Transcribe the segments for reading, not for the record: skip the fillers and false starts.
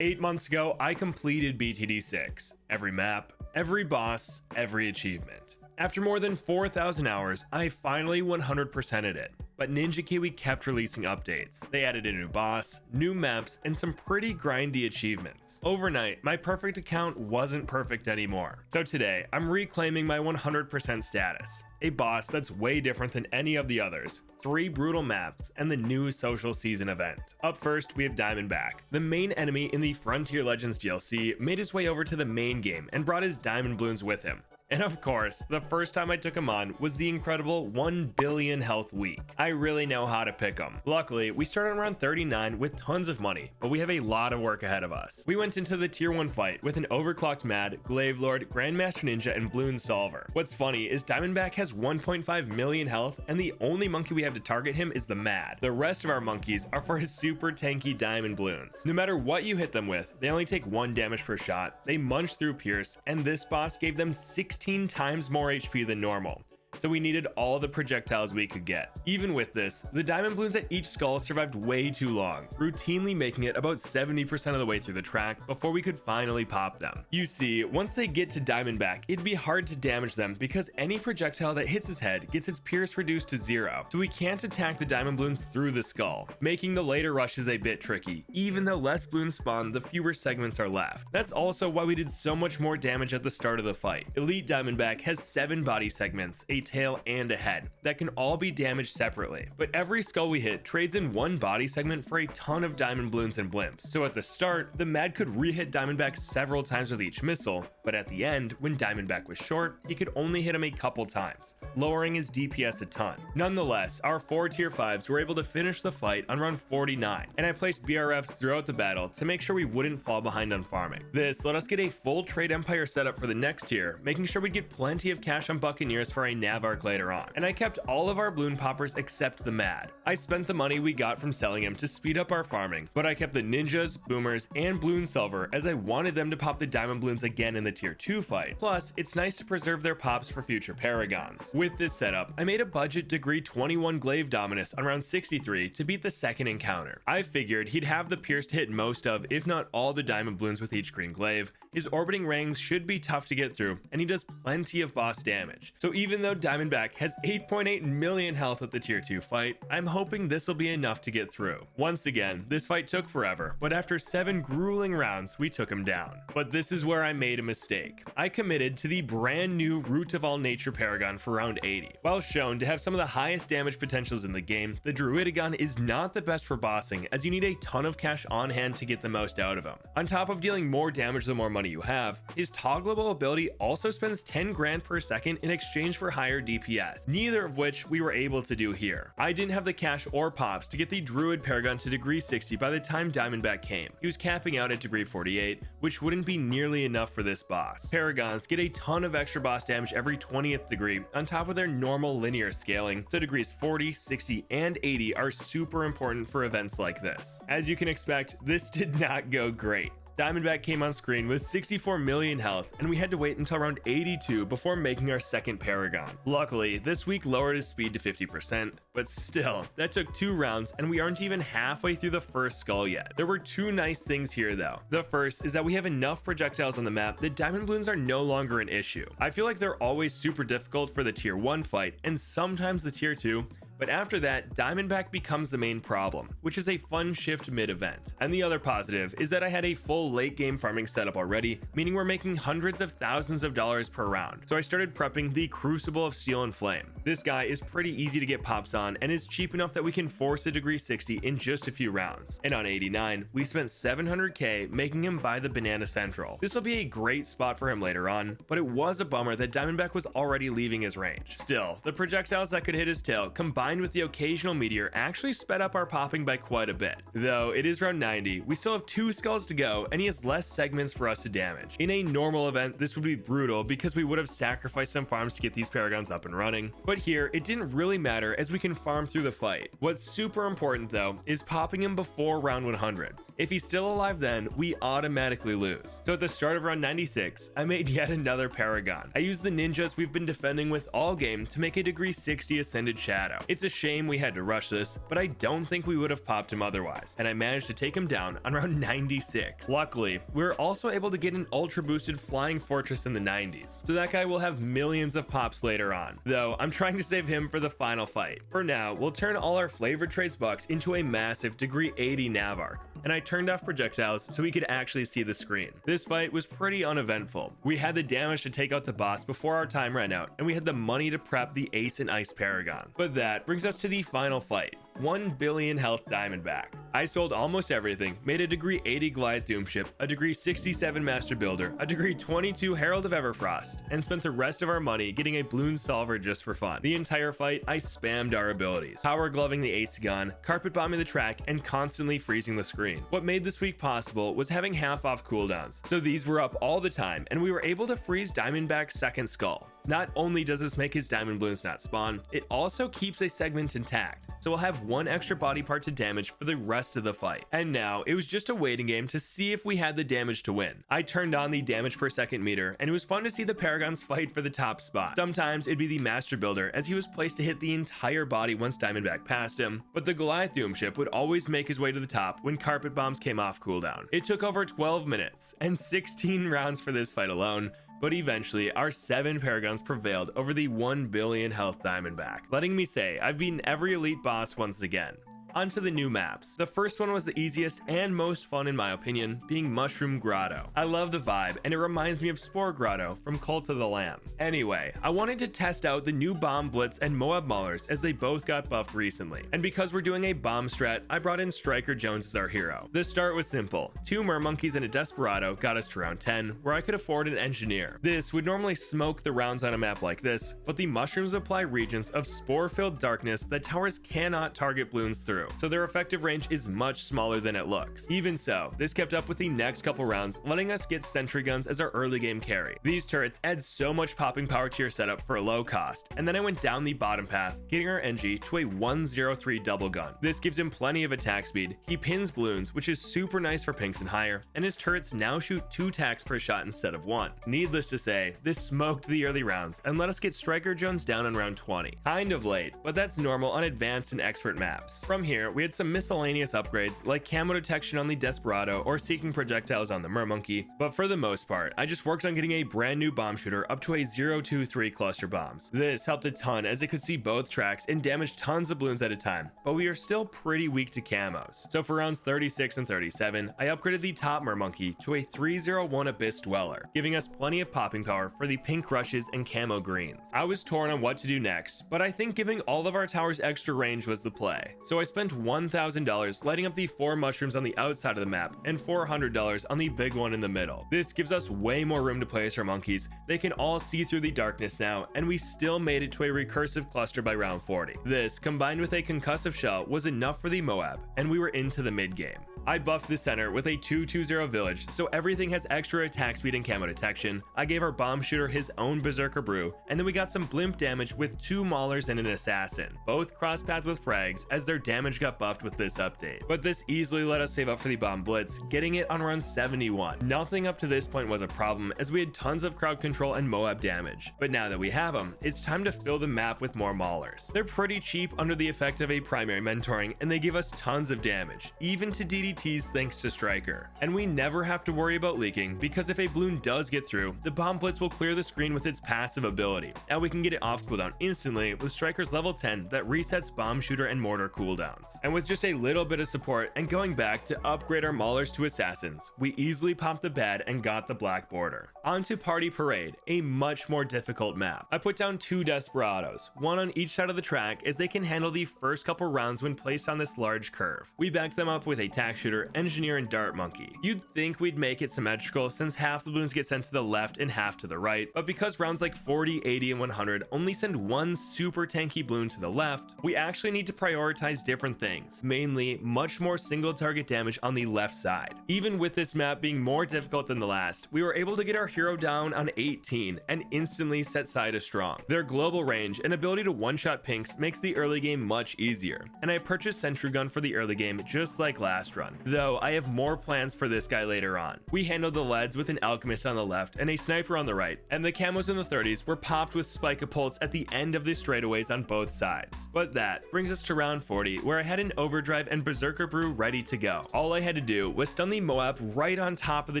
8 months ago, I completed BTD6. Every map, every boss, every achievement. After more than 4,000 hours, I finally 100%ed it. But Ninja Kiwi kept releasing updates. They added a new boss, new maps, and some pretty grindy achievements. Overnight, my perfect account wasn't perfect anymore. So today, I'm reclaiming my 100% status. A boss that's way different than any of the others, 3 brutal maps, and the new social season event. Up first, we have Diamondback. The main enemy in the Frontier Legends DLC made his way over to the main game and brought his diamond bloons with him. And of course, the first time I took him on was the incredible 1 billion health week. I really know how to pick him. Luckily, we started around 39 with tons of money, but we have a lot of work ahead of us. We went into the tier 1 fight with an overclocked Mad, Glaive Lord, Grandmaster Ninja, and Bloons Solver. What's funny is Diamondback has 1.5 million health, and the only monkey we have to target him is the Mad. The rest of our monkeys are for his super tanky diamond bloons. No matter what you hit them with, they only take 1 damage per shot, they munch through Pierce, and this boss gave them 16 times more HP than normal. So we needed all the projectiles we could get. Even with this, the diamond bloons at each skull survived way too long, routinely making it about 70% of the way through the track before we could finally pop them. You see, once they get to Diamondback, it'd be hard to damage them because any projectile that hits his head gets its pierce reduced to 0, so we can't attack the diamond bloons through the skull, making the later rushes a bit tricky. Even though less bloons spawn, the fewer segments are left. That's also why we did so much more damage at the start of the fight. Elite Diamondback has 7 body segments, a tail, and a head that can all be damaged separately, but every skull we hit trades in 1 body segment for a ton of diamond bloons and blimps. So at the start, the Mad could re-hit Diamondback several times with each missile, but at the end, when Diamondback was short, he could only hit him a couple times, lowering his DPS a ton. Nonetheless, our 4 tier 5s were able to finish the fight on round 49, and I placed BRFs throughout the battle to make sure we wouldn't fall behind on farming. This let us get a full trade empire setup for the next tier, making sure we'd get plenty of cash on Buccaneers for a nav arc later on. And I kept all of our bloon poppers except the Mad. I spent the money we got from selling him to speed up our farming, but I kept the ninjas, boomers, and Bloons Solver as I wanted them to pop the diamond bloons again in the tier 2 fight. Plus, it's nice to preserve their pops for future paragons. With this setup, I made a budget degree 21 Glaive Dominus on round 63 to beat the second encounter. I figured he'd have the pierce to hit most of, if not all, the diamond bloons with each green glaive. His orbiting rangs should be tough to get through, and he does plenty of boss damage. So even though Diamondback has 8.8 million health at the tier 2 fight, I'm hoping this will be enough to get through. Once again, this fight took forever, but after 7 grueling rounds, we took him down. But this is where I made a mistake. I committed to the brand new Root of All Nature Paragon for round 80. While shown to have some of the highest damage potentials in the game, the Druidigon is not the best for bossing, as you need a ton of cash on hand to get the most out of him. On top of dealing more damage the more money you have, his toggleable ability also spends 10 grand per second in exchange for higher DPS, neither of which we were able to do here. I didn't have the cash or pops to get the Druid Paragon to degree 60 by the time Diamondback came. He was capping out at degree 48, which wouldn't be nearly enough for this boss. Paragons get a ton of extra boss damage every 20th degree on top of their normal linear scaling, so degrees 40, 60, and 80 are super important for events like this. As you can expect, this did not go great. Diamondback came on screen with 64 million health, and we had to wait until around 82 before making our second Paragon. Luckily, this week lowered his speed to 50%, but still, that took 2 rounds and we aren't even halfway through the first skull yet. There were 2 nice things here though. The first is that we have enough projectiles on the map that diamond bloons are no longer an issue. I feel like they're always super difficult for the tier 1 fight and sometimes the tier 2, but after that, Diamondback becomes the main problem, which is a fun shift mid-event. And the other positive is that I had a full late game farming setup already, meaning we're making hundreds of thousands of dollars per round. So I started prepping the Crucible of Steel and Flame. This guy is pretty easy to get pops on and is cheap enough that we can force a degree 60 in just a few rounds. And on 89, we spent 700k making him buy the Banana Central. This will be a great spot for him later on, but it was a bummer that Diamondback was already leaving his range. Still, the projectiles that could hit his tail combined with the occasional meteor actually sped up our popping by quite a bit. Though it is round 90, we still have 2 skulls to go and he has less segments for us to damage. In a normal event, this would be brutal because we would have sacrificed some farms to get these paragons up and running, but here it didn't really matter as we can farm through the fight. What's super important though is popping him before round 100. If he's still alive then, we automatically lose. So at the start of round 96, I made yet another Paragon. I used the ninjas we've been defending with all game to make a degree 60 Ascended Shadow. It's a shame we had to rush this, but I don't think we would have popped him otherwise, and I managed to take him down on round 96. Luckily, we were also able to get an ultra boosted Flying Fortress in the 90s, so that guy will have millions of pops later on, though I'm trying to save him for the final fight. For now, we'll turn all our flavored traits bucks into a massive degree 80 nav arc, and I turned off projectiles so we could actually see the screen. This fight was pretty uneventful. We had the damage to take out the boss before our time ran out, and we had the money to prep the Ace and Ice Paragon. But that brings us to the final fight. 1 billion health Diamondback. I sold almost everything, made a degree 80 Goliath Doom ship, a degree 67 Master Builder, a degree 22 Herald of Everfrost, and spent the rest of our money getting a Bloons Solver just for fun. The entire fight, I spammed our abilities, power gloving the Ace gun, carpet bombing the track, and constantly freezing the screen. What made this week possible was having half off cooldowns, so these were up all the time, and we were able to freeze Diamondback's second skull. Not only does this make his diamond balloons not spawn, it also keeps a segment intact, so we'll have one extra body part to damage for the rest of the fight. And now, it was just a waiting game to see if we had the damage to win. I turned on the damage per second meter, and it was fun to see the Paragons fight for the top spot. Sometimes it'd be the Master Builder, as he was placed to hit the entire body once Diamondback passed him, but the Goliath Doom ship would always make his way to the top when carpet bombs came off cooldown. It took over 12 minutes and 16 rounds for this fight alone, but eventually our 7 Paragons prevailed over the 1 billion health Diamondback, letting me say I've beaten every elite boss once again. Onto the new maps. The first one was the easiest and most fun in my opinion, being Mushroom Grotto. I love the vibe, and it reminds me of Spore Grotto from Cult of the Lamb. Anyway, I wanted to test out the new Bomb Blitz and Moab Maulers as they both got buffed recently, and because we're doing a bomb strat, I brought in Striker Jones as our hero. The start was simple. 2 Mermonkeys and a Desperado got us to round 10, where I could afford an Engineer. This would normally smoke the rounds on a map like this, but the mushrooms apply regions of spore-filled darkness that towers cannot target Bloons through, so their effective range is much smaller than it looks. Even so, this kept up with the next couple rounds, letting us get sentry guns as our early game carry. These turrets add so much popping power to your setup for a low cost, and then I went down the bottom path, getting our NG to a 103 double gun. This gives him plenty of attack speed. He pins Bloons, which is super nice for pinks and higher, and his turrets now shoot 2 attacks per shot instead of 1. Needless to say, this smoked the early rounds and let us get Striker Jones down on round 20. Kind of late, but that's normal on advanced and expert maps. From here, we had some miscellaneous upgrades like camo detection on the Desperado or seeking projectiles on the Mermonkey, but for the most part, I just worked on getting a brand new bomb shooter up to a 023 cluster bombs. This helped a ton as it could see both tracks and damage tons of Bloons at a time, but we are still pretty weak to camos. So for rounds 36 and 37, I upgraded the top Mermonkey to a 301 Abyss Dweller, giving us plenty of popping power for the pink rushes and camo greens. I was torn on what to do next, but I think giving all of our towers extra range was the play. So I spent $1,000 lighting up the 4 mushrooms on the outside of the map and $400 on the big one in the middle. This gives us way more room to place our monkeys. They can all see through the darkness now, and we still made it to a recursive cluster by round 40. This, combined with a concussive shell, was enough for the Moab, and we were into the mid game. I buffed the center with a 220 village, so everything has extra attack speed and camo detection. I gave our bomb shooter his own berserker brew, and then we got some blimp damage with 2 maulers and an assassin, both crosspaths with frags as their damage got buffed with this update. But this easily let us save up for the bomb blitz, getting it on run 71. Nothing up to this point was a problem as we had tons of crowd control and Moab damage, but now that we have them, it's time to fill the map with more maulers. They're pretty cheap under the effect of a primary mentoring, and they give us tons of damage, even to DDTs thanks to Striker. And we never have to worry about leaking, because if a Bloon does get through, the bomb blitz will clear the screen with its passive ability, and we can get it off cooldown instantly with Striker's level 10 that resets bomb shooter and mortar cooldowns. And with just a little bit of support and going back to upgrade our maulers to assassins, we easily popped the bad and got the black border. On to Party Parade, a much more difficult map. I put down 2 Desperados, one on each side of the track as they can handle the first couple rounds when placed on this large curve. We backed them up with a tack shooter, engineer, and dart monkey. You'd think we'd make it symmetrical since half the Bloons get sent to the left and half to the right, but because rounds like 40, 80, and 100 only send one super tanky Bloon to the left, we actually need to prioritize different different things, mainly much more single target damage on the left side. Even with this map being more difficult than the last, we were able to get our hero down on 18 and instantly set Saida strong. Their global range and ability to one-shot pinks makes the early game much easier, and I purchased Sentry Gun for the early game just like last run, though I have more plans for this guy later on. We handled the leads with an alchemist on the left and a sniper on the right, and the camos in the 30s were popped with spike-a-pults at the end of the straightaways on both sides. But that brings us to round 40, where I had an overdrive and berserker brew ready to go. All I had to do was stun the Moab right on top of the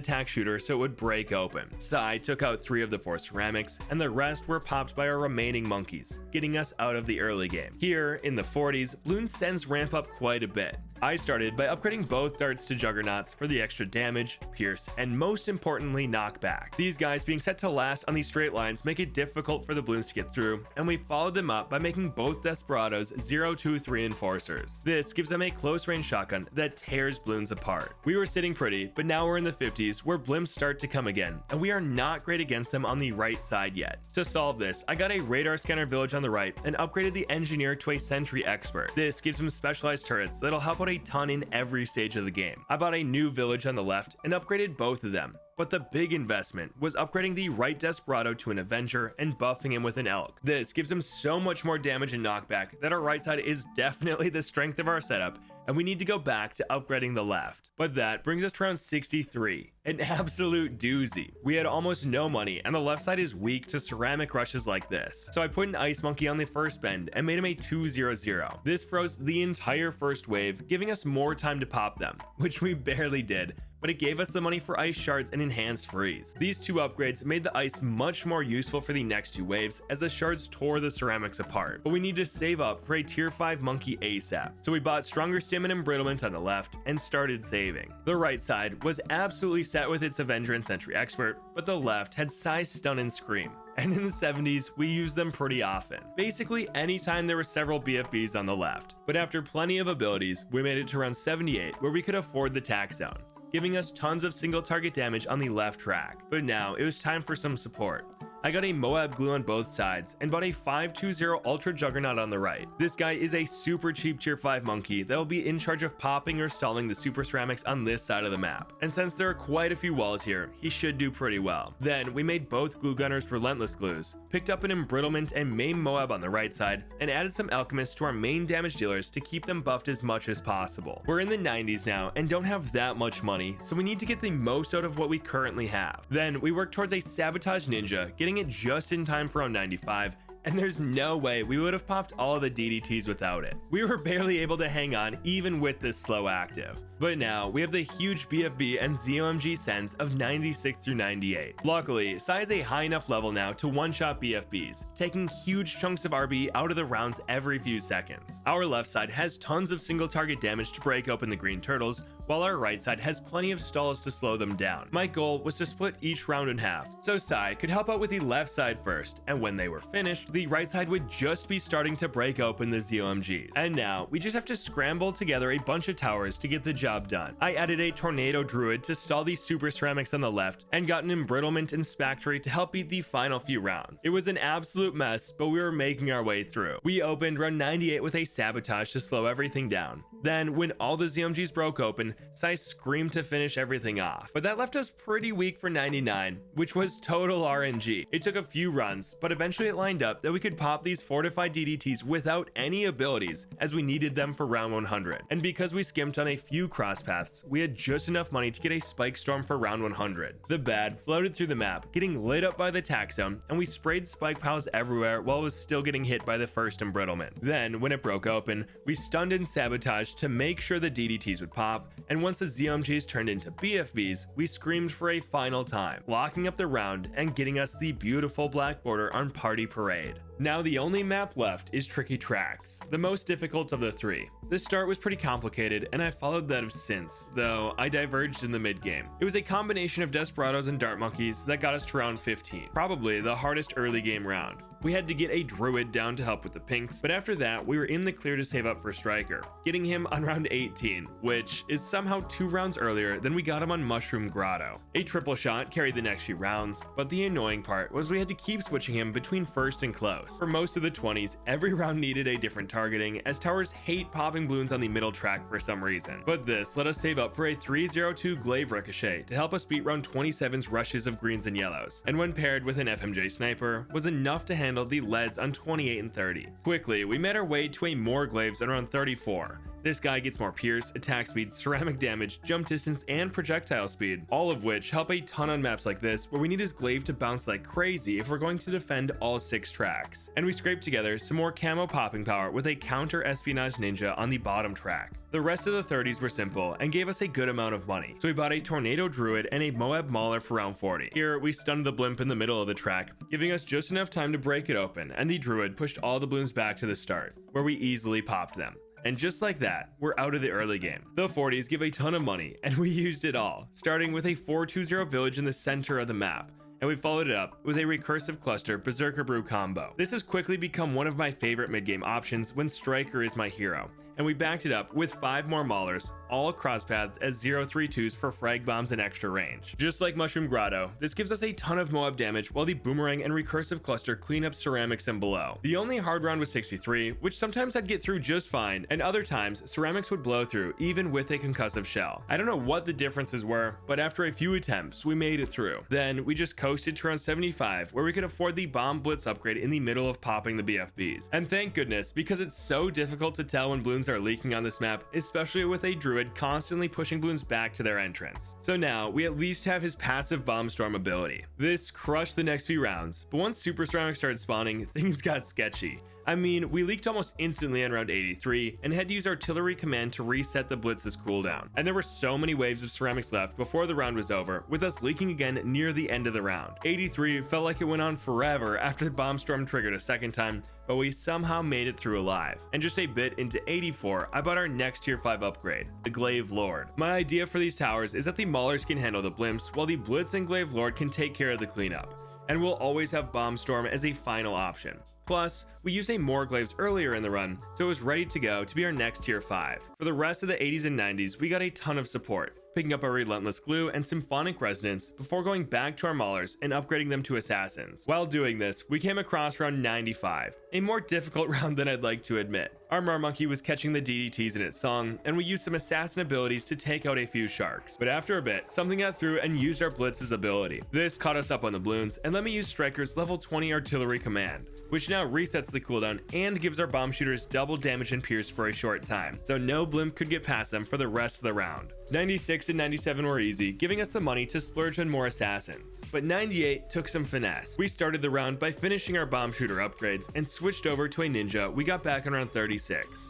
tack shooter so it would break open. Sai took out 3 of the 4 ceramics, and the rest were popped by our remaining monkeys, getting us out of the early game. Here, in the 40s, Bloons sends ramp up quite a bit. I started by upgrading both darts to juggernauts for the extra damage, pierce, and most importantly, knockback. These guys being set to last on these straight lines make it difficult for the Bloons to get through, and we followed them up by making both Desperados 0-2-3 enforcers. This gives them a close range shotgun that tears Bloons apart. We were sitting pretty, but now we're in the 50s where blimps start to come again, and we are not great against them on the right side yet. To solve this, I got a radar scanner village on the right and upgraded the engineer to a sentry expert. This gives him specialized turrets that'll help out a ton in every stage of the game. I bought a new village on the left and upgraded both of them. But the big investment was upgrading the right Desperado to an Avenger and buffing him with an Elk. This gives him so much more damage and knockback that our right side is definitely the strength of our setup, and we need to go back to upgrading the left. But that brings us to round 63, an absolute doozy. We had almost no money, and the left side is weak to ceramic rushes like this. So I put an Ice Monkey on the first bend and made him a 2-0-0. This froze the entire first wave, giving us more time to pop them, which we barely did, but it gave us the money for ice shards and enhanced freeze. These 2 upgrades made the ice much more useful for the next 2 waves, as the shards tore the ceramics apart. But we need to save up for a tier 5 monkey ASAP, so we bought stronger stim and embrittlement on the left and started saving. The right side was absolutely set with its Avenger and Sentry Expert, but the left had size, stun, and scream. And in the 70s, we used them pretty often. Basically, anytime there were several BFBs on the left. But after plenty of abilities, we made it to round 78, where we could afford the tack zone, giving us tons of single target damage on the left track. But now it was time for some support. I got a Moab glue on both sides and bought a 5-2-0 Ultra Juggernaut on the right. This guy is a super cheap tier 5 monkey that will be in charge of popping or stalling the super ceramics on this side of the map. And since there are quite a few walls here, he should do pretty well. Then we made both glue gunners relentless glues, picked up an embrittlement and main Moab on the right side, and added some alchemists to our main damage dealers to keep them buffed as much as possible. We're in the 90s now and don't have that much money, so we need to get the most out of what we currently have. Then we work towards a Sabotage Ninja, getting it just in time for round 95, and there's no way we would have popped all the DDTs without it. We were barely able to hang on even with this slow active. But now we have the huge BFB and ZOMG sends of 96 through 98. Luckily, Sai is a high enough level now to one-shot BFBs, taking huge chunks of RB out of the rounds every few seconds. Our left side has tons of single target damage to break open the green turtles, while our right side has plenty of stalls to slow them down. My goal was to split each round in half, so Sai could help out with the left side first, and when they were finished, the right side would just be starting to break open the ZOMGs. And now, we just have to scramble together a bunch of towers to get the job done. I added a Tornado Druid to stall the super ceramics on the left, and got an Embrittlement and Spectre to help beat the final few rounds. It was an absolute mess, but we were making our way through. We opened round 98 with a Sabotage to slow everything down. Then, when all the ZOMGs broke open, Sai screamed to finish everything off. But that left us pretty weak for 99, which was total RNG. It took a few runs, but eventually it lined up that we could pop these fortified DDTs without any abilities, as we needed them for round 100. And because we skimped on a few crosspaths, we had just enough money to get a Spike Storm for round 100. The bad floated through the map, getting lit up by the tack zone, and we sprayed spike piles everywhere while it was still getting hit by the first embrittlement. Then, when it broke open, we stunned and sabotaged to make sure the DDTs would pop, and once the ZOMGs turned into BFBs, we screamed for a final time, locking up the round and getting us the beautiful black border on Party Parade. Now the only map left is Tricky Tracks, the most difficult of the three. The start was pretty complicated, and I followed that of since, though I diverged in the mid-game. It was a combination of Desperados and Dart Monkeys that got us to round 15, probably the hardest early game round. We had to get a Druid down to help with the pinks, but after that, we were in the clear to save up for Striker, getting him on round 18, which is somehow 2 rounds earlier than we got him on Mushroom Grotto. A triple shot carried the next few rounds, but the annoying part was we had to keep switching him between first and close. close. For most of the 20s, every round needed a different targeting, as towers hate popping balloons on the middle track for some reason. But this let us save up for a 302 glaive ricochet to help us beat round 27's rushes of greens and yellows, and when paired with an FMJ sniper, was enough to handle the leads on 28 and 30. Quickly, we made our way to a more glaives on round 34. This guy gets more pierce, attack speed, ceramic damage, jump distance, and projectile speed, all of which help a ton on maps like this where we need his glaive to bounce like crazy if we're going to defend all 6 tracks. And we scraped together some more camo popping power with a counter espionage ninja on the bottom track. The rest of the 30s were simple and gave us a good amount of money, so we bought a tornado druid and a Moab mauler for round 40. Here we stunned the blimp in the middle of the track, giving us just enough time to break it open, and the druid pushed all the balloons back to the start, where we easily popped them. And just like that, we're out of the early game. The 40s give a ton of money, and we used it all, starting with a 420 village in the center of the map, and we followed it up with a recursive cluster Berserker Brew combo. This has quickly become one of my favorite mid-game options when Striker is my hero, and we backed it up with 5 more maulers, all crosspathed as 032s for frag bombs and extra range. Just like Mushroom Grotto, this gives us a ton of Moab damage while the boomerang and recursive cluster clean up ceramics and below. The only hard round was 63, which sometimes I'd get through just fine, and other times ceramics would blow through even with a concussive shell. I don't know what the differences were, but after a few attempts, we made it through. Then we just coasted to around 75, where we could afford the bomb blitz upgrade in the middle of popping the BFBs. And thank goodness, because it's so difficult to tell when balloons are leaking on this map, especially with a druid constantly pushing balloons back to their entrance. So now we at least have his passive bomb storm ability. This crushed the next few rounds, but once super ceramics started spawning, things got sketchy. I mean, we leaked almost instantly on round 83 and had to use artillery command to reset the blitz's cooldown. And there were so many waves of ceramics left before the round was over, with us leaking again near the end of the round. 83 felt like it went on forever after the bomb storm triggered a second time, but we somehow made it through alive. And just a bit into 84, I bought our next tier 5 upgrade, the Glaive Lord. My idea for these towers is that the maulers can handle the blimps, while the Blitz and Glaive Lord can take care of the cleanup. And we'll always have Bomb Storm as a final option. Plus, we used a more glaives earlier in the run, so it was ready to go to be our next tier 5. For the rest of the 80s and 90s, we got a ton of support, picking up our Relentless Glue and Symphonic Resonance before going back to our Maulers and upgrading them to Assassins. While doing this, we came across round 95, a more difficult round than I'd like to admit. Our Marmonkey was catching the DDTs in its song, and we used some Assassin abilities to take out a few sharks. But after a bit, something got through and used our Blitz's ability. This caught us up on the balloons and let me use Striker's level 20 artillery command, which now resets the cooldown and gives our bomb shooters double damage and pierce for a short time, so no blimp could get past them for the rest of the round. 96 and 97 were easy, giving us the money to splurge on more Assassins. But 98 took some finesse. We started the round by finishing our bomb shooter upgrades and switched over to a ninja we got back on round 36.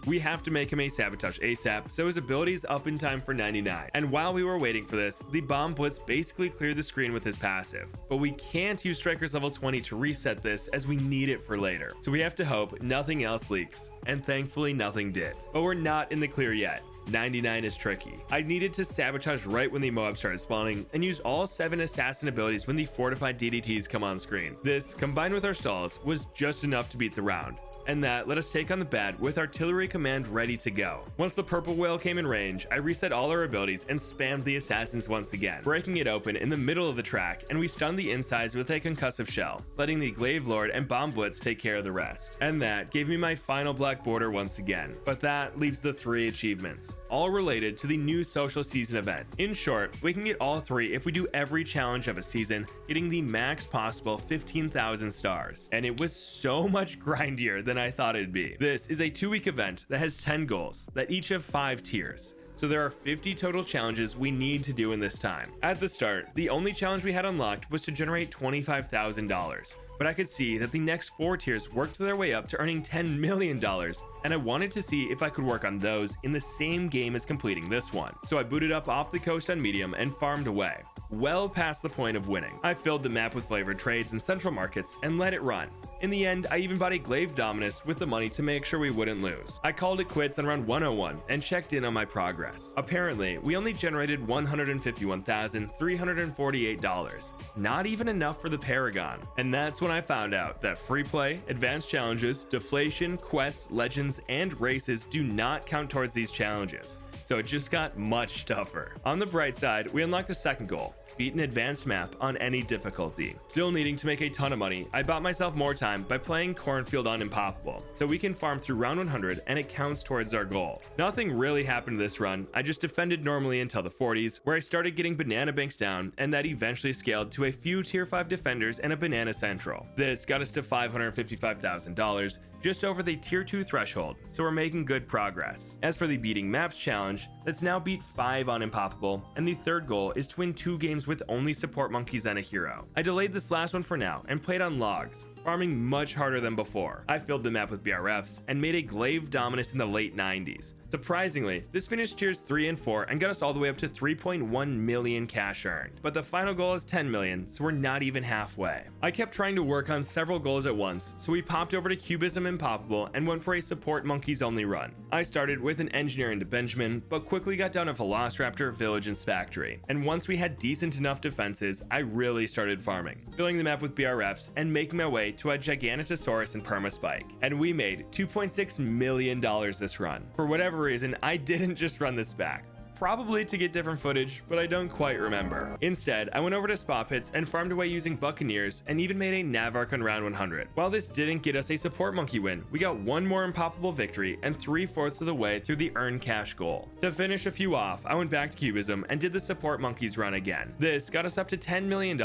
We have to make him a sabotage ASAP, so his ability is up in time for 99. And while we were waiting for this, the bomb blitz basically cleared the screen with his passive. But we can't use Striker's level 20 to reset this, as we need it for later. So we have to hope nothing else leaks, and thankfully nothing did. But we're not in the clear yet. 99 is tricky. I needed to sabotage right when the Moab started spawning and use all 7 assassin abilities when the fortified DDTs come on screen. This, combined with our stalls, was just enough to beat the round, and that let us take on the bad with artillery command ready to go. Once the purple whale came in range, I reset all our abilities and spammed the assassins once again, breaking it open in the middle of the track, and we stunned the insides with a concussive shell, letting the Glaive Lord and Bomb Blitz take care of the rest. And that gave me my final black border once again. But that leaves the 3 achievements, all related to the new social season event. In short, we can get all 3 if we do every challenge of a season, getting the max possible 15,000 stars. And it was so much grindier than I thought it'd be. This is a 2-week event that has 10 goals that each have 5 tiers. So there are 50 total challenges we need to do in this time. At the start, the only challenge we had unlocked was to generate $25,000. But I could see that the next 4 tiers worked their way up to earning $10 million, and I wanted to see if I could work on those in the same game as completing this one. So I booted up off the coast on medium and farmed away, well past the point of winning. I filled the map with flavored trades and central markets and let it run. In the end, I even bought a Glaive Dominus with the money to make sure we wouldn't lose. I called it quits on round 101 and checked in on my progress. Apparently, we only generated $151,348, not even enough for the Paragon. And that's when I found out that free play, advanced challenges, deflation, quests, legends, and races do not count towards these challenges. so it just got much tougher. On the bright side, we unlocked the second goal, beat an advanced map on any difficulty. Still needing to make a ton of money, I bought myself more time by playing Cornfield on Impossible, so we can farm through round 100 and it counts towards our goal. Nothing really happened this run, I just defended normally until the 40s, where I started getting banana banks down, and that eventually scaled to a few tier 5 defenders and a banana central. This got us to $555,000, just over the tier 2 threshold, so we're making good progress. As for the beating maps challenge, let's now beat 5 on Impossible, and the third goal is to win 2 games with only support monkeys and a hero. I delayed this last one for now and played on logs, farming much harder than before. I filled the map with BRFs and made a glaive dominus in the late 90s. Surprisingly, this finished tiers 3 and 4 and got us all the way up to 3.1 million cash earned, but the final goal is 10 million, so we're not even halfway. I kept trying to work on several goals at once, so we popped over to Cubism Impossible and went for a support monkeys only run. I started with an engineer into Benjamin, but quickly got down to Velociraptor, Village, and Spactory, and once we had decent enough defenses, I really started farming, filling the map with BRFs and making my way to a Giganotosaurus and Permaspike, and we made $2.6 million this run. For whatever reason, I didn't just run this back. Probably to get different footage, but I don't quite remember. Instead, I went over to Spa Pits and farmed away using Buccaneers and even made a Navark on round 100. While this didn't get us a support monkey win, we got one more Impossible victory and 3/4 of the way through the earn cash goal. To finish a few off, I went back to Cubism and did the support monkeys run again. This got us up to $10 million,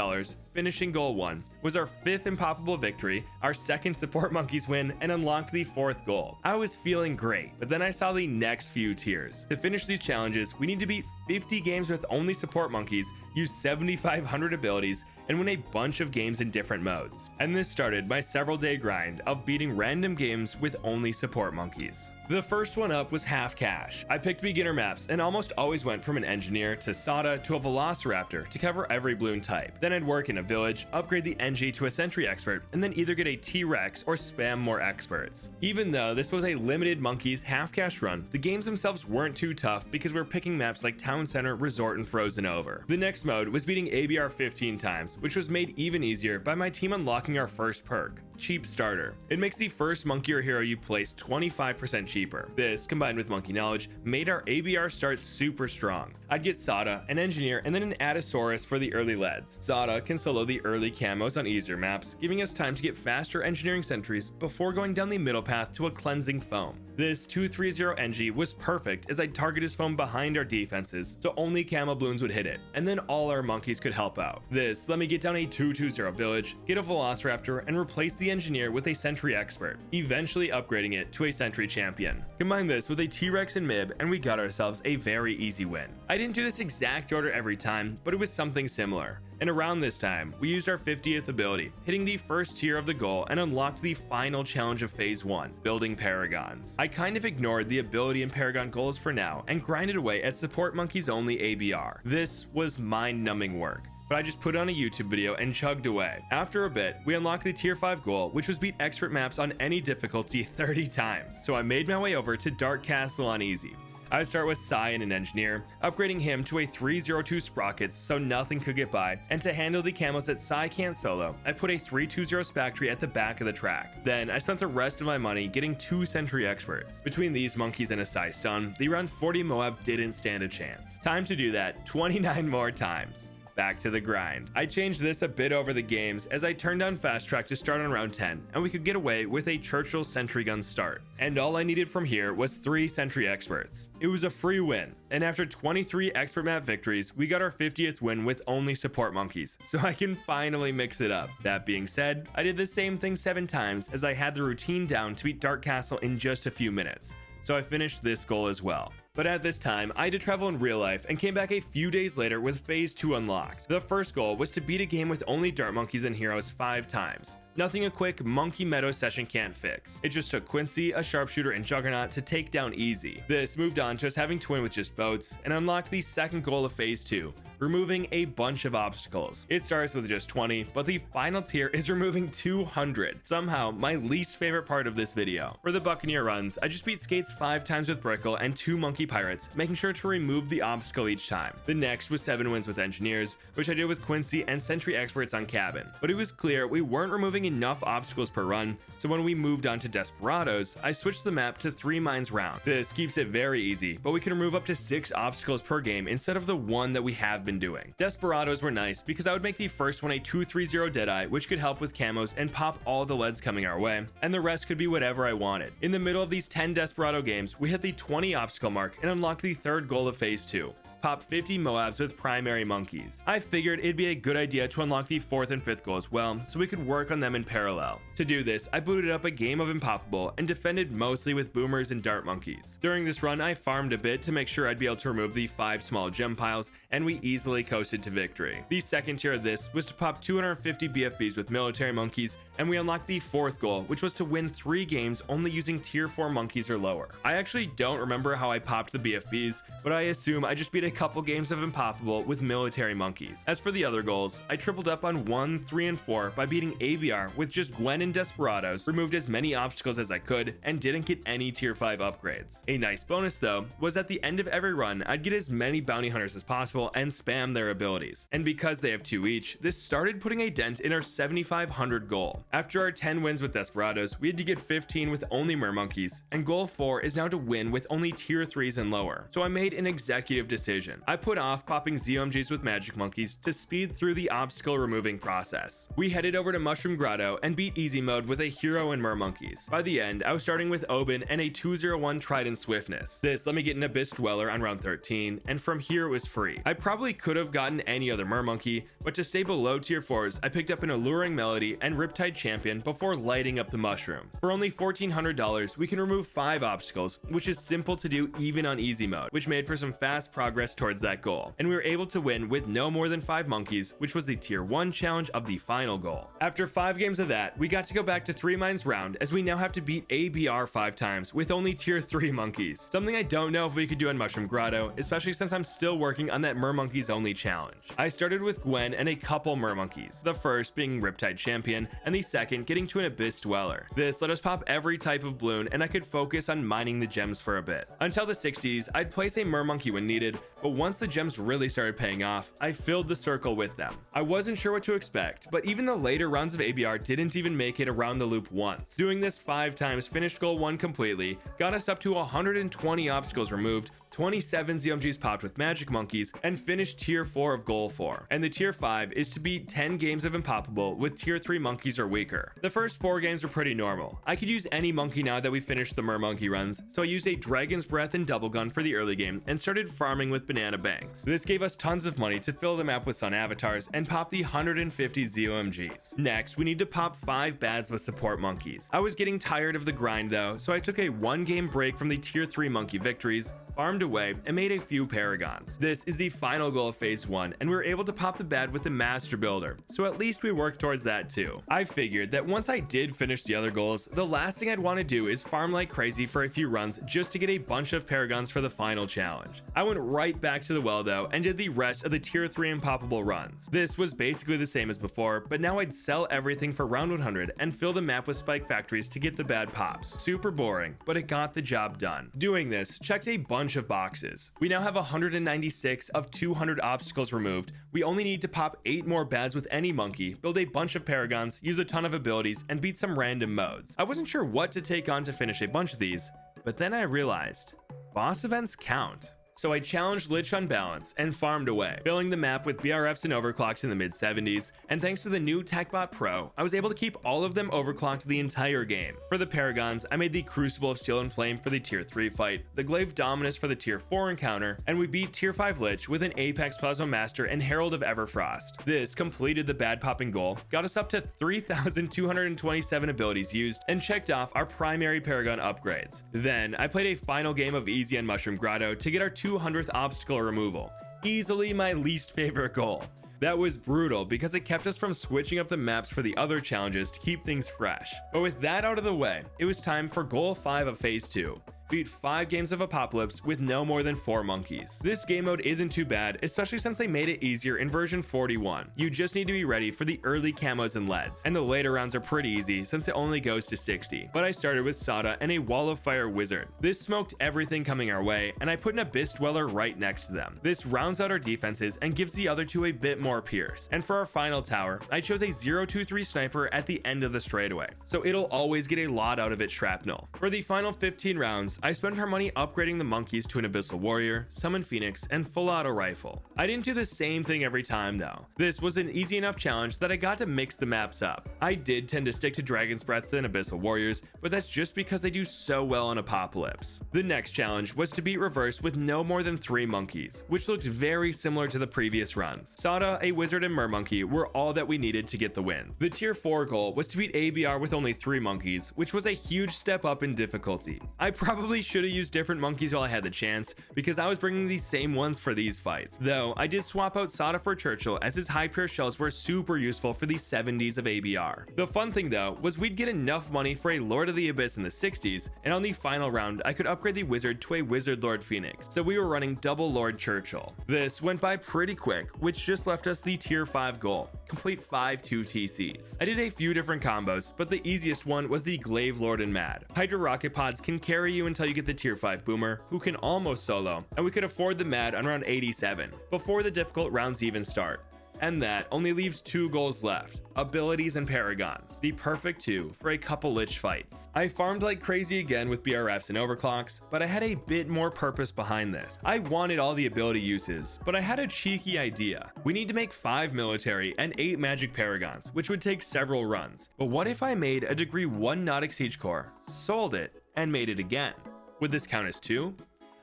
finishing goal 1, was our 5th Impossible victory, our 2nd support monkeys win, and unlocked the 4th goal. I was feeling great, but then I saw the next few tiers. To finish these challenges, we need to beat 50 games with only support monkeys, use 7,500 abilities, and win a bunch of games in different modes. And this started my several day grind of beating random games with only support monkeys. The first one up was half cash. I picked beginner maps and almost always went from an engineer to Sada to a Velociraptor to cover every Bloon type. Then I'd work in a village, upgrade the NG to a sentry expert, and then either get a T-Rex or spam more experts. Even though this was a limited monkeys half cash run, the games themselves weren't too tough because we were picking maps like Town Center, Resort, and Frozen Over. The next mode was beating ABR 15 times, which was made even easier by my team unlocking our first perk, Cheap Starter. It makes the first monkey or hero you place 25% cheaper. This, combined with monkey knowledge, made our ABR start super strong. I'd get Sada, an engineer, and then an Adasaurus for the early leads. Sada can solo the early camos on easier maps, giving us time to get faster engineering sentries before going down the middle path to a cleansing foam. This 230 NG was perfect as I'd target his foam behind our defenses, so only camo balloons would hit it, and then all our monkeys could help out. This let me get down a 220 village, get a Velociraptor, and replace the engineer with a sentry expert, eventually upgrading it to a sentry champion. Combine this with a T-Rex and Mib, and we got ourselves a very easy win. I didn't do this exact order every time, but it was something similar. And around this time, we used our 50th ability, hitting the first tier of the goal and unlocked the final challenge of phase 1, building Paragons. I kind of ignored the ability and Paragon goals for now and grinded away at support monkeys only ABR. This was mind-numbing work, but I just put on a YouTube video and chugged away. After a bit, we unlocked the tier 5 goal, which was beat expert maps on any difficulty 30 times. So I made my way over to Dark Castle on easy. I start with Sai and an engineer, upgrading him to a 302 sprockets so nothing could get by, and to handle the camos that Sai can't solo, I put a 320 Spactory at the back of the track. Then I spent the rest of my money getting 2 sentry experts. Between these monkeys and a Sai stun, the round 40 Moab didn't stand a chance. Time to do that 29 more times. Back to the grind. I changed this a bit over the games as I turned down fast track to start on round 10, and we could get away with a Churchill sentry gun start. And all I needed from here was 3 sentry experts. It was a free win, and after 23 expert map victories, we got our 50th win with only support monkeys, so I can finally mix it up. That being said, I did the same thing 7 times as I had the routine down to beat Dark Castle in just a few minutes, so I finished this goal as well. But at this time, I had to travel in real life and came back a few days later with phase 2 unlocked. The first goal was to beat a game with only dart monkeys and heroes 5 times. Nothing a quick Monkey Meadow session can't fix. It just took Quincy, a sharpshooter, and Juggernaut to take down easy. This moved on to us having to win with just boats, and unlocked the second goal of phase 2, removing a bunch of obstacles. It starts with just 20, but the final tier is removing 200. Somehow, my least favorite part of this video. For the Buccaneer runs, I just beat Skates 5 times with Brickle and 2 Monkey Pirates, making sure to remove the obstacle each time. The next was 7 wins with Engineers, which I did with Quincy and Sentry Experts on Cabin. But it was clear we weren't removing having enough obstacles per run, so when we moved on to Desperados, I switched the map to 3 mines round. This keeps it very easy, but we can remove up to 6 obstacles per game instead of the 1 that we have been doing. Desperados were nice because I would make the first one a 2-3-0 Deadeye, which could help with camos and pop all the leads coming our way, and the rest could be whatever I wanted. In the middle of these 10 Desperado games, we hit the 20 obstacle mark and unlocked the 3rd goal of phase 2. Pop 50 Moabs with primary monkeys. I figured it'd be a good idea to unlock the 4th and 5th goal as well, so we could work on them in parallel. To do this, I booted up a game of Impoppable and defended mostly with boomers and dart monkeys. During this run, I farmed a bit to make sure I'd be able to remove the 5 small gem piles, and we easily coasted to victory. The second tier of this was to pop 250 BFBs with military monkeys, and we unlocked the 4th goal, which was to win 3 games only using tier 4 monkeys or lower. I actually don't remember how I popped the BFBs, but I assume I just beat a couple games of Impoppable with military monkeys. As for the other goals, I tripled up on 1, 3, and 4 by beating ABR with just Gwen and Desperados, removed as many obstacles as I could, and didn't get any tier 5 upgrades. A nice bonus though was at the end of every run, I'd get as many bounty hunters as possible and spam their abilities. And because they have 2 each, this started putting a dent in our 7,500 goal. After our 10 wins with Desperados, we had to get 15 with only mermonkeys, and goal 4 is now to win with only tier 3s and lower. So I made an executive decision. I put off popping ZOMGs with magic monkeys to speed through the obstacle removing process. We headed over to Mushroom Grotto and beat easy mode with a hero and mermonkeys. By the end, I was starting with Hbomb and a 201 Trident Swiftness. This let me get an Abyss Dweller on round 13, and from here it was free. I probably could have gotten any other mermonkey, but to stay below tier 4s, I picked up an Alluring Melody and Riptide Champion before lighting up the mushrooms. For only $1,400, we can remove 5 obstacles, which is simple to do even on easy mode, which made for some fast progress towards that goal, and we were able to win with no more than 5 monkeys, which was the tier 1 challenge of the final goal. After 5 games of that, we got to go back to 3 mines round, as we now have to beat ABR 5 times with only tier 3 monkeys, something I don't know if we could do in Mushroom Grotto, especially since I'm still working on that mermonkeys only challenge. I started with Gwen and a couple mermonkeys, the first being Riptide Champion and the second getting to an Abyss Dweller. This let us pop every type of Bloon, and I could focus on mining the gems for a bit. Until the 60s, I'd place a mermonkey when needed, but once the gems really started paying off, I filled the circle with them. I wasn't sure what to expect, but even the later runs of ABR didn't even make it around the loop once. Doing this 5 times finished goal 1 completely, got us up to 120 obstacles removed, 27 ZOMGs popped with magic monkeys, and finished tier 4 of goal 4. And the tier 5 is to beat 10 games of Impoppable with tier 3 monkeys or weaker. The first 4 games were pretty normal. I could use any monkey now that we finished the mermonkey runs, so I used a Dragon's Breath and Double Gun for the early game and started farming with banana banks. This gave us tons of money to fill the map with sun avatars and pop the 150 ZOMGs. Next, we need to pop 5 bads with support monkeys. I was getting tired of the grind though, so I took a 1 game break from the tier 3 monkey victories, farmed away, and made a few paragons. This is the final goal of phase 1, and we were able to pop the bad with the master builder, so at least we worked towards that too. I figured that once I did finish the other goals, the last thing I'd want to do is farm like crazy for a few runs just to get a bunch of paragons for the final challenge. I went right back to the well though and did the rest of the tier 3 Impoppable runs. This was basically the same as before, but now I'd sell everything for round 100 and fill the map with spike factories to get the bad pops. Super boring, but it got the job done. Doing this checked a bunch of boxes. We now have 196 of 200 obstacles removed. We only need to pop 8 more bads with any monkey, build a bunch of paragons, use a ton of abilities, and beat some random modes. I wasn't sure what to take on to finish a bunch of these, but then I realized boss events count. So I challenged Lich Unbalance and farmed away, filling the map with BRFs and overclocks in the mid 70s, and thanks to the new TechBot Pro, I was able to keep all of them overclocked the entire game. For the Paragons, I made the Crucible of Steel and Flame for the tier 3 fight, the Glaive Dominus for the tier 4 encounter, and we beat tier 5 Lich with an Apex Plasma Master and Herald of Everfrost. This completed the bad popping goal, got us up to 3,227 abilities used, and checked off our primary Paragon upgrades. Then, I played a final game of Easy and Mushroom Grotto to get our 200th obstacle removal, easily my least favorite goal. That was brutal because it kept us from switching up the maps for the other challenges to keep things fresh. But with that out of the way, it was time for goal 5 of phase 2. beat 5 games of Apocalypse with no more than 4 monkeys. This game mode isn't too bad, especially since they made it easier in version 41. You just need to be ready for the early camos and leads, and the later rounds are pretty easy since it only goes to 60. But I started with Sada and a Wall of Fire Wizard. This smoked everything coming our way, and I put an Abyss Dweller right next to them. This rounds out our defenses and gives the other two a bit more pierce. And for our final tower, I chose a 023 sniper at the end of the straightaway, so it'll always get a lot out of its shrapnel. For the final 15 rounds, I spent our money upgrading the monkeys to an Abyssal Warrior, Summon Phoenix, and full auto rifle. I didn't do the same thing every time though. This was an easy enough challenge that I got to mix the maps up. I did tend to stick to Dragon's Breaths and Abyssal Warriors, but that's just because they do so well on Apocalypse. The next challenge was to beat Reverse with no more than 3 monkeys, which looked very similar to the previous runs. Sada, a Wizard, and Mermonkey were all that we needed to get the win. The tier 4 goal was to beat ABR with only 3 monkeys, which was a huge step up in difficulty. I probably should have used different monkeys while I had the chance, because I was bringing the same ones for these fights. Though, I did swap out Sada for Churchill, as his high pierce shells were super useful for the 70s of ABR. The fun thing though, was we'd get enough money for a Lord of the Abyss in the 60s, and on the final round, I could upgrade the Wizard to a Wizard Lord Phoenix, so we were running double Lord Churchill. This went by pretty quick, which just left us the tier 5 goal, complete 5 2TCs. I did a few different combos, but the easiest one was the Glaive Lord and Mad. Hydra Rocket Pods can carry you until you get the tier 5 Boomer, who can almost solo, and we could afford the Mad on round 87, before the difficult rounds even start. And that only leaves 2 goals left, abilities and paragons, the perfect 2 for a couple lich fights. I farmed like crazy again with BRFs and overclocks, but I had a bit more purpose behind this. I wanted all the ability uses, but I had a cheeky idea. We need to make 5 military and 8 magic paragons, which would take several runs. But what if I made a degree 1 Nautic Siege Core, sold it, and made it again? Would this count as 2?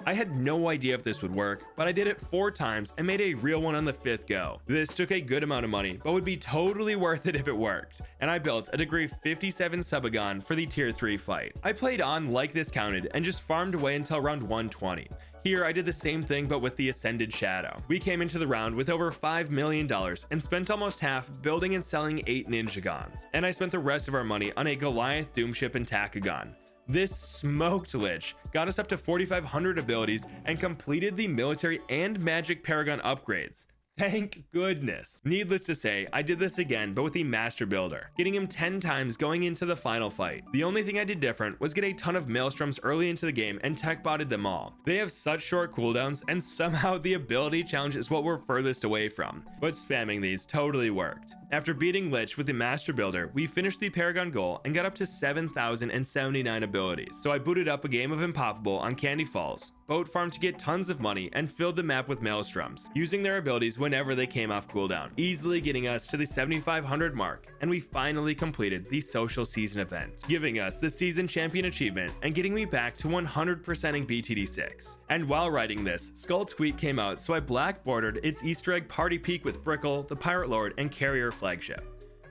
I had no idea if this would work, but I did it 4 times and made a real one on the 5th go. This took a good amount of money, but would be totally worth it if it worked. And I built a degree 57 Subagon for the tier 3 fight. I played on like this counted and just farmed away until round 120. Here I did the same thing but with the Ascended Shadow. We came into the round with over $5 million and spent almost half building and selling 8 Ninjagons. And I spent the rest of our money on a Goliath, Doomship, and Tachagon. This smoked lich got us up to 4,500 abilities and completed the military and magic paragon upgrades. Thank goodness. Needless to say, I did this again, but with the Master Builder, getting him 10 times going into the final fight. The only thing I did different was get a ton of Maelstroms early into the game and tech botted them all. They have such short cooldowns, and somehow the ability challenge is what we're furthest away from, but spamming these totally worked. After beating Lich with the Master Builder, we finished the Paragon goal and got up to 7,079 abilities. So I booted up a game of Impoppable on Candy Falls, boat farmed to get tons of money, and filled the map with Maelstroms, using their abilities whenever they came off cooldown, easily getting us to the 7,500 mark, and we finally completed the social season event, giving us the season champion achievement and getting me back to 100%ing BTD6. And while writing this, Skull Tweet came out, so I black bordered its Easter egg party peak with Brickle, the Pirate Lord, and Carrier flagship.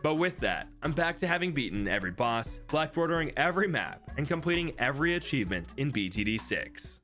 But with that, I'm back to having beaten every boss, black bordering every map, and completing every achievement in BTD6.